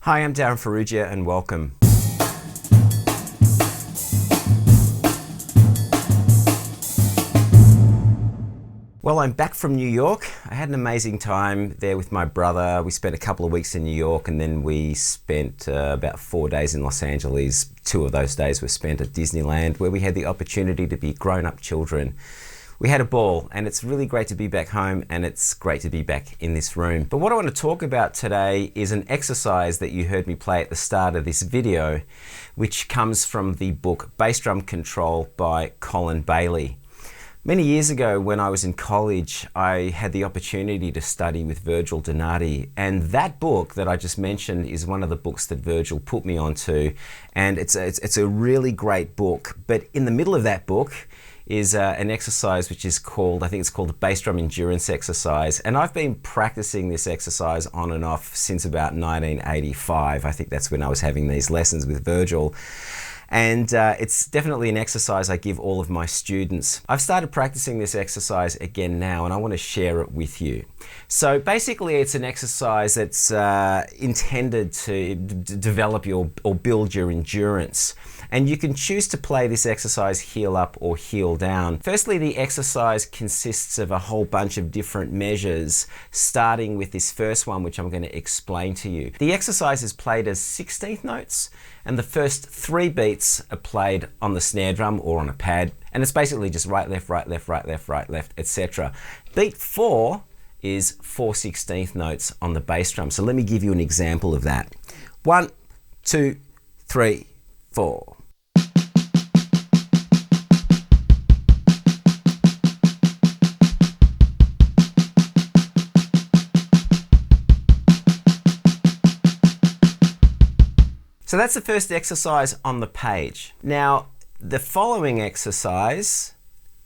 Hi, I'm Darryn Farrugia and welcome. Well, I'm back from New York. I had an amazing time there with my brother. We spent a couple of weeks in New York and then we spent about 4 days in Los Angeles. 2 of those days were spent at Disneyland, where we had the opportunity to be grown-up children. We had a ball, and it's really great to be back home, and it's great to be back in this room. But what I want to talk about today is an exercise that you heard me play at the start of this video, which comes from the book Bass Drum Control by Colin Bailey. Many years ago, when I was in college, I had the opportunity to study with Virgil Donati, and that book that I just mentioned is one of the books that Virgil put me onto, and it's a really great book. But in the middle of that book is an exercise which is called, I think it's called the bass drum endurance exercise, and I've been practicing this exercise on and off since about 1985. I think that's when I was having these lessons with Virgil. And it's definitely an exercise I give all of my students. I've started practicing this exercise again now, and I want to share it with you. So basically it's an exercise that's intended to develop or build your endurance. And you can choose to play this exercise heel up or heel down. Firstly, the exercise consists of a whole bunch of different measures, starting with this first one, which I'm going to explain to you. The exercise is played as 16th notes, and the first 3 beats are played on the snare drum or on a pad, and it's basically just right, left, right, left, right, left, right, left, etc. Beat 4 is 4 16th notes on the bass drum. So let me give you an example of that. 1, 2, 3, 4. So that's the first exercise on the page. Now, the following exercise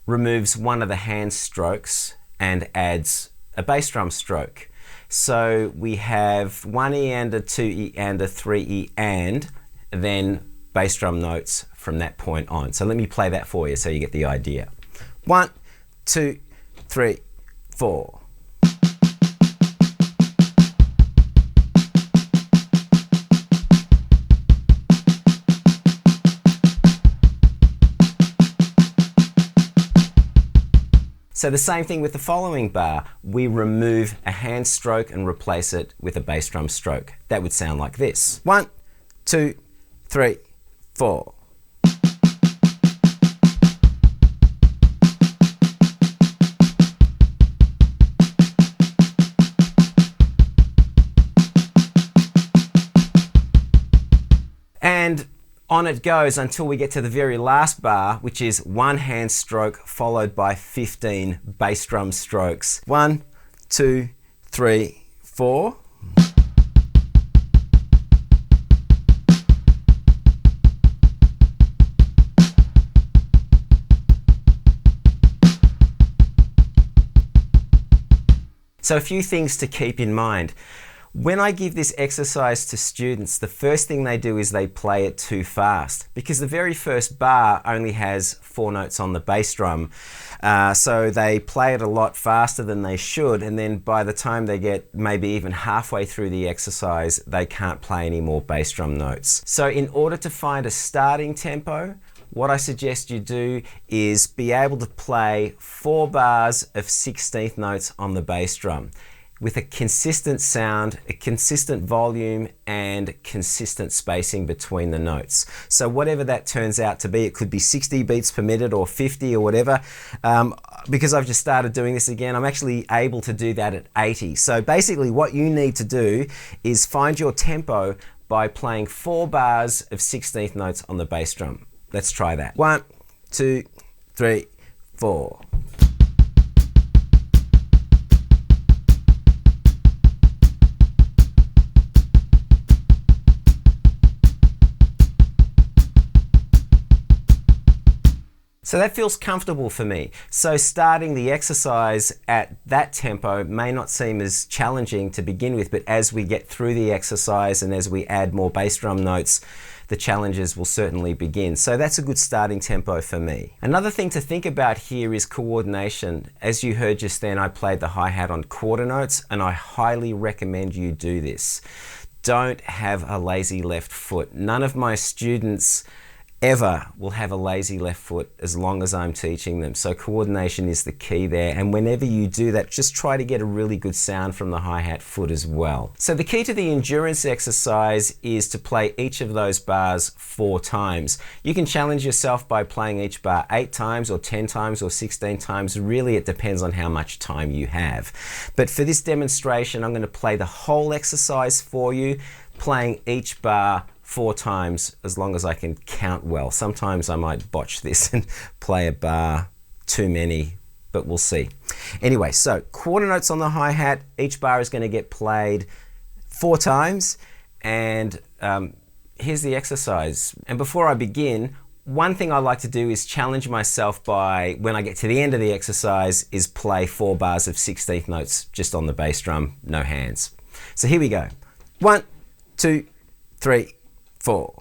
removes one of the hand strokes and adds a bass drum stroke. So we have 1E and a 2E and a 3E and then bass drum notes from that point on. So let me play that for you so you get the idea. 1, 2, 3, 4. So the same thing with the following bar. We remove a hand stroke and replace it with a bass drum stroke. That would sound like this. 1, 2, 3, 4. And on it goes until we get to the very last bar, which is 1 hand stroke followed by 15 bass drum strokes. 1, 2, 3, 4. So a few things to keep in mind. When I give this exercise to students, the first thing they do is they play it too fast, because the very first bar only has 4 notes on the bass drum. So they play it a lot faster than they should, and then by the time they get maybe even halfway through the exercise, they can't play any more bass drum notes. So in order to find a starting tempo, what I suggest you do is be able to play 4 bars of 16th notes on the bass drum, with a consistent sound, a consistent volume, and consistent spacing between the notes. So whatever that turns out to be, it could be 60 beats per minute or 50 or whatever. Because I've just started doing this again, I'm actually able to do that at 80. So basically what you need to do is find your tempo by playing 4 bars of 16th notes on the bass drum. Let's try that. 1, 2, 3, 4. So that feels comfortable for me. So starting the exercise at that tempo may not seem as challenging to begin with, but as we get through the exercise and as we add more bass drum notes, the challenges will certainly begin. So that's a good starting tempo for me. Another thing to think about here is coordination. As you heard just then, I played the hi-hat on quarter notes, and I highly recommend you do this. don't have a lazy left foot. None of my students ever will have a lazy left foot as long as I'm teaching them. So coordination is the key there. And whenever you do that, just try to get a really good sound from the hi-hat foot as well. So the key to the endurance exercise is to play each of those bars 4 times. You can challenge yourself by playing each bar 8 times or 10 times or 16 times. Really, it depends on how much time you have. But for this demonstration, I'm going to play the whole exercise for you, playing each bar 4 times as long as I can count well. Sometimes I might botch this and play a bar too many, but we'll see. Anyway, so quarter notes on the hi-hat. Each bar is going to get played 4 times, and here's the exercise. And before I begin, one thing I like to do is challenge myself by, when I get to the end of the exercise, is play 4 bars of 16th notes just on the bass drum, no hands. So here we go. 1, 2, 3, 4.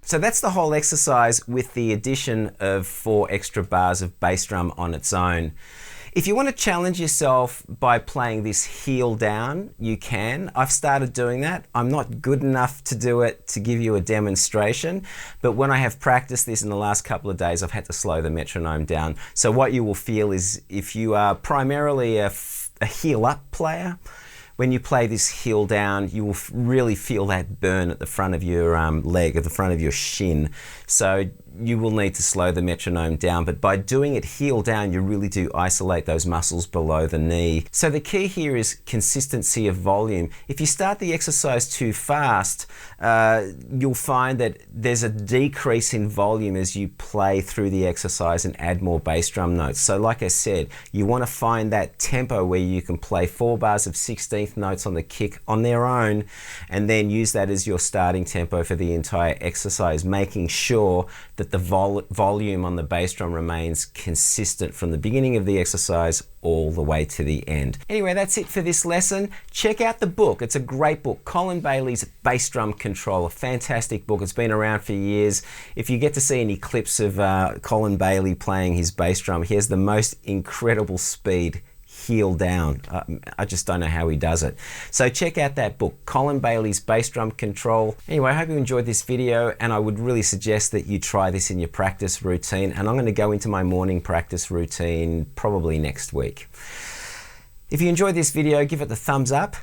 So that's the whole exercise with the addition of 4 extra bars of bass drum on its own. If you want to challenge yourself by playing this heel down, you can. I've started doing that. I'm not good enough to do it to give you a demonstration, but when I have practiced this in the last couple of days, I've had to slow the metronome down. So what you will feel is, if you are primarily a heel up player, when you play this heel down, you will really feel that burn at the front of your leg, at the front of your shin. So you will need to slow the metronome down, but by doing it heel down, you really do isolate those muscles below the knee. So the key here is consistency of volume. If you start the exercise too fast, you'll find that there's a decrease in volume as you play through the exercise and add more bass drum notes. So like I said, you want to find that tempo where you can play 4 bars of 16 16th notes on the kick on their own, and then use that as your starting tempo for the entire exercise, making sure that the volume on the bass drum remains consistent from the beginning of the exercise all the way to the end. Anyway, that's it for this lesson. Check out the book. It's a great book, Colin Bailey's Bass Drum Control, a fantastic book. It's been around for years. If you get to see any clips of Colin Bailey playing his bass drum, he has the most incredible speed, heel down. I just don't know how he does it. So check out that book, Colin Bailey's Bass Drum Control. Anyway, I hope you enjoyed this video, and I would really suggest that you try this in your practice routine, and I'm going to go into my morning practice routine probably next week. If you enjoyed this video, give it the thumbs up.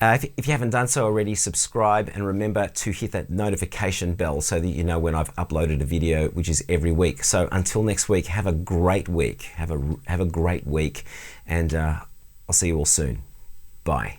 If you haven't done so already, subscribe, and remember to hit that notification bell so that you know when I've uploaded a video, which is every week. So until next week, have a great week. Have a great week, and I'll see you all soon. Bye.